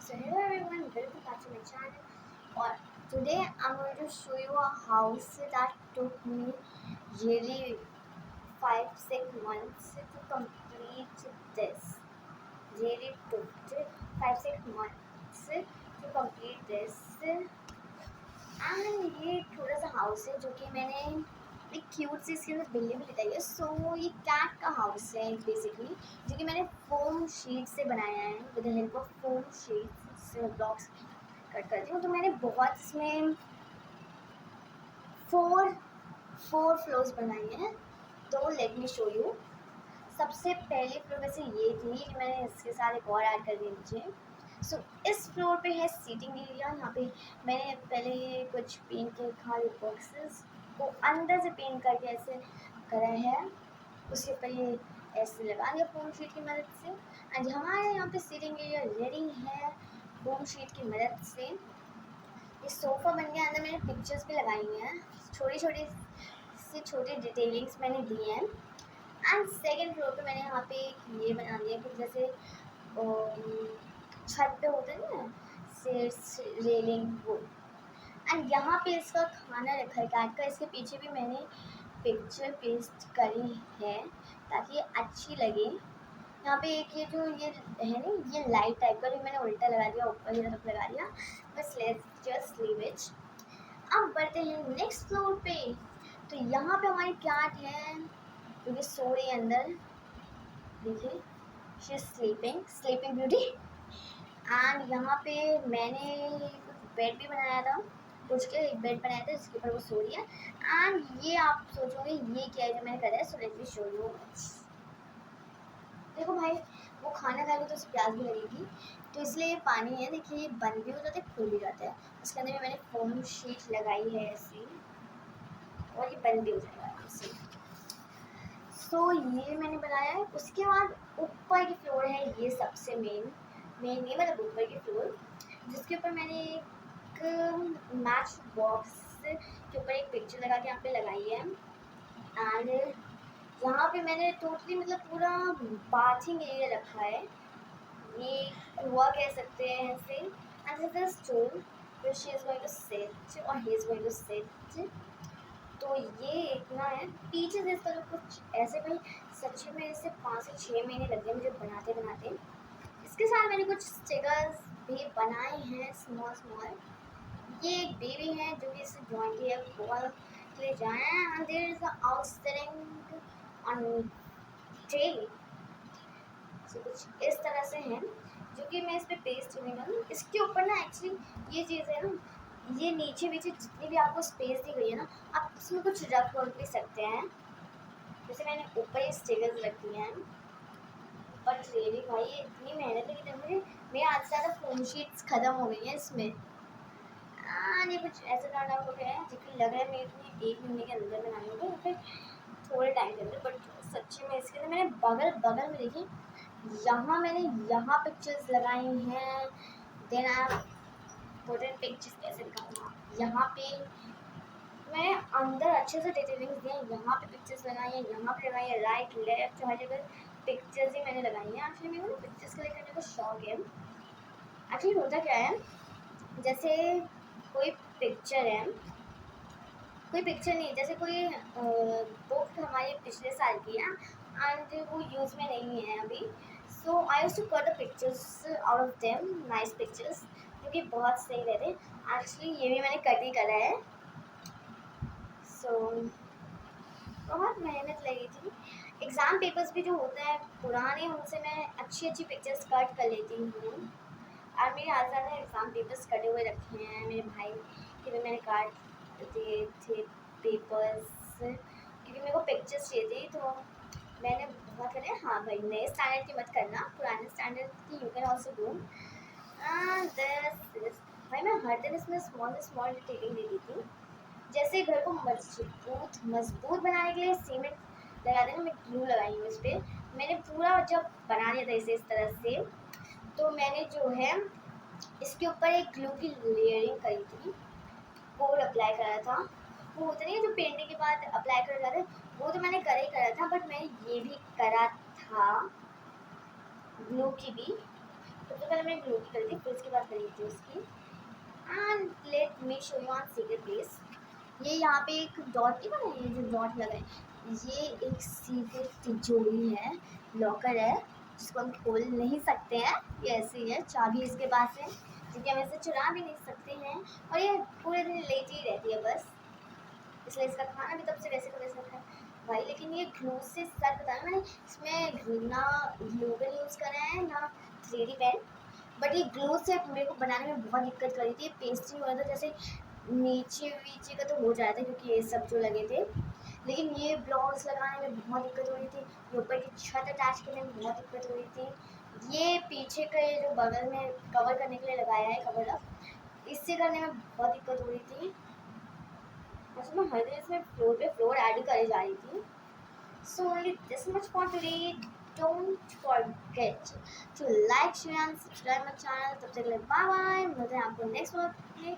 So hello everyone, welcome back to my channel. Or today I'm going to show you a house that took me really 5-6 months to complete this. Really took 5-6 months to complete this. And ये थोड़ा सा house है जो कि मैंने एक cute सी इसके अंदर बिल्ली भी लगाई है. सो ये कैट का हाउस है बेसिकली, जो कि मैंने फोम शीट से बनाया है with the help of foam sheet से ब्लॉक्स कट करती हूँ. तो मैंने बहुत इसमें फोर फ्लोर्स बनाई हैं. तो लेट मी शो यू. सबसे पहली फ्लोर वैसे ये थी कि मैंने इसके साथ एक और ऐड कर दी नीचे. सो इस फ्लोर पे है सीटिंग एरिया. यहाँ पे मैंने पहले ये कुछ पेंट के खाली बॉक्सेस को अंदर से पेंट करके ऐसे करा है. उसके ऊपर ये ऐसे लगा दिया फोम शीट की मदद से. एंड हमारे यहाँ पे सीटिंग एरिया रेडी है फोम शीट की मदद से. ये सोफ़ा बन गया. अंदर मैंने पिक्चर्स भी लगाई हैं, छोटी डिटेलिंग्स मैंने दी हैं. एंड सेकेंड फ्लोर पे मैंने यहाँ पे ये बना दिया कि जैसे छत पे होते हैं ना से रेलिंग वो. एंड यहाँ पे इसका खाना रखा है कैट का. इसके पीछे भी मैंने पिक्चर पेस्ट करी है ताकि ये अच्छी लगे. यहाँ पे एक ये जो ये है ना ये लाइट टाइप का जो मैंने उल्टा लगा दिया, ऊपर की तरफ लगा दिया. बस लेट्स जस्ट लीव इट. अब बढ़ते हैं नेक्स्ट फ्लोर पे. तो यहाँ पे हमारी कैट है जो कि सो रही है अंदर. देखिए she is sleeping beauty. And यहाँ पे मैंने कुछ बेड भी बनाया था. कुछ के एक बेड बनाया था जिसके ऊपर वो सो रही है. एंड ये आप सोचोगे ये क्या है जो मैंने करा है. So let me show you. देखो भाई, वो खाना खाएगा तो उसे प्यास भी लगेगी, तो इसलिए पानी है. देखिए ये बंद भी हो जाता है खुल भी जाता है. उसके अंदर भी मैंने फोम शीट लगाई है ऐसी, और ये बंद भी हो जाएगा आराम से. सो ये मैंने बनाया है. उसके बाद ऊपर की फ्लोर है ये सबसे मेन नहीं मतलब ऊपर की फ्लोर, जिसके ऊपर मैंने एक मैच बॉक्स के ऊपर एक पिक्चर लगा के यहाँ पे लगाई है. एंड यहाँ पे मैंने टोटली मतलब पूरा बाथिंग एरिया रखा है. ये कुआ कह सकते हैं ऐसे. And this is stool which she is going to sit और he is going to sit. तो ये इतना है. पीछे से इसका जो कुछ ऐसे भाई सच्ची में इसे 5 से 6 महीने लग गए मुझे बनाते. इसके साथ मैंने कुछ स्टिकर्स भी बनाए हैं स्मॉल. ये एक बेबी है जो कि इसे ड्राइंग की है बॉल के लिए जाए. And there is a outstanding on tray. So कुछ इस तरह से है जो कि मैं इस पर पेस्ट करूँगा. इसके ऊपर ना एक्चुअली ये चीज़ है ना, ये नीचे जितनी भी आपको स्पेस दी गई है ना, आप उसमें कुछ रख भी सकते हैं. जैसे मैंने ऊपर ये स्टिकर्स रख दिए हैं. बट रियली भाई ये इतनी मेहनत लगी थी मुझे. मेरे आज ज़्यादा फोम शीट्स ख़त्म हो गई हैं इसमें. ये कुछ ऐसा टर्न आउट हो गया है जो कि लग रहा है मेरे को 1 महीने के अंदर बनाने होंगे या फिर थोड़े टाइम के अंदर. बट सच्ची में इसके अंदर मैंने बगल में देखी, यहाँ मैंने यहाँ पिक्चर्स लगाई हैं. Then I put in pictures. कैसे दिखाऊंगा, यहाँ पे मैं अंदर अच्छे से डिटेलिंग्स दिए. यहाँ पे पिक्चर्स लगाई हैं, यहाँ पे लगाई है, राइट लेफ्ट हर जगह पिक्चर्स ही मैंने लगाई हैं. एक्चुअली मेरे को पिक्चर्स कलेक्ट करने का शौक है. एक्चुअली होता क्या है, जैसे कोई पिक्चर है, कोई पिक्चर नहीं, जैसे कोई बुक हमारी पिछले साल की है एंड वो यूज़ में नहीं है अभी. So I used to cut the pictures out of them, nice pictures जो कि बहुत सही रहते. एक्चुअली ये भी मैंने कट ही करा है. सो बहुत मेहनत लगी थी. एग्ज़ाम पेपर्स भी जो होता है पुराने, उनसे मैं अच्छी पिक्चर्स कट कर लेती हूँ. और मेरे आज ज़्यादा एग्ज़ाम पेपर्स कटे हुए रखे हैं मेरे भाई के भी. मैंने काट दिए थे पेपर्स क्योंकि मेरे को पिक्चर्स चाहिए थी. तो मैंने बहुत करे. हाँ भाई, नए स्टैंडर्ड की मत करना, पुराने स्टैंडर्ड की you can also do this. भाई मैं हर दिन इसमें स्मॉल डिटेलिंग दे दी थी. जैसे घर को मजबूत बनाने के लिए सीमेंट लगा देना, मैं ग्लू लगाई हूँ इस पर. मैंने पूरा जब बना दिया था इसे इस तरह से, तो मैंने जो है इसके ऊपर एक ग्लू की लेयरिंग करी थी, कोड अप्लाई करा था. वो होता नहीं है जो पेंटिंग के बाद अप्लाई कर जाता है, वो तो मैंने करा था. बट मैंने ये भी करा था ग्लू की भी. सबसे पहले पहले मैंने ग्लू की करी थी, फिर उसके बाद करी थी उसकी। And let me show you on secret place. ये यहाँ पे एक डॉट नहीं बना, ये जो डॉट लगा है, ये एक सीक्रेट तिजोरी है, लॉकर है, जिसको हम खोल नहीं सकते हैं। ये ऐसे ही है, चाबी इसके पास है, क्योंकि हम इसे चुरा भी नहीं सकते हैं। और ये पूरे दिन लेटी ही रहती है बस, इसलिए इसका खाना भी तब से वैसे का वैसे रखा है भाई। लेकिन ये ग्लू से सर बताया मैंने, इसमें ना ग्लूगन यूज़ करा है ना 3D पेन। बट ये ग्लू से मेरे को बनाने में बहुत दिक्कत करी थी, पेस्ट नहीं हो रहा था, जैसे नीचे वीचे का तो हो जाता है क्योंकि ये सब जो लगे थे, लेकिन ये ब्लॉग्स लगाने में बहुत दिक्कत हो रही थी। ये ऊपर की छत अटैच करने में बहुत दिक्कत हो रही थी। ये पीछे का ये जो बगल में कवर करने के लिए लगाया है कवर अप, इससे करने में बहुत दिक्कत हो रही थी। अच्छा मैं हर दिन इसमें फ्लोर पे फ्लोर ऐड करे जा रही थी। So only this much for today. Don't forget to like share and subscribe my channel. तब तक के लिए बाय बाय, मिलते हैं आपको नेक्स्ट व्लॉग में।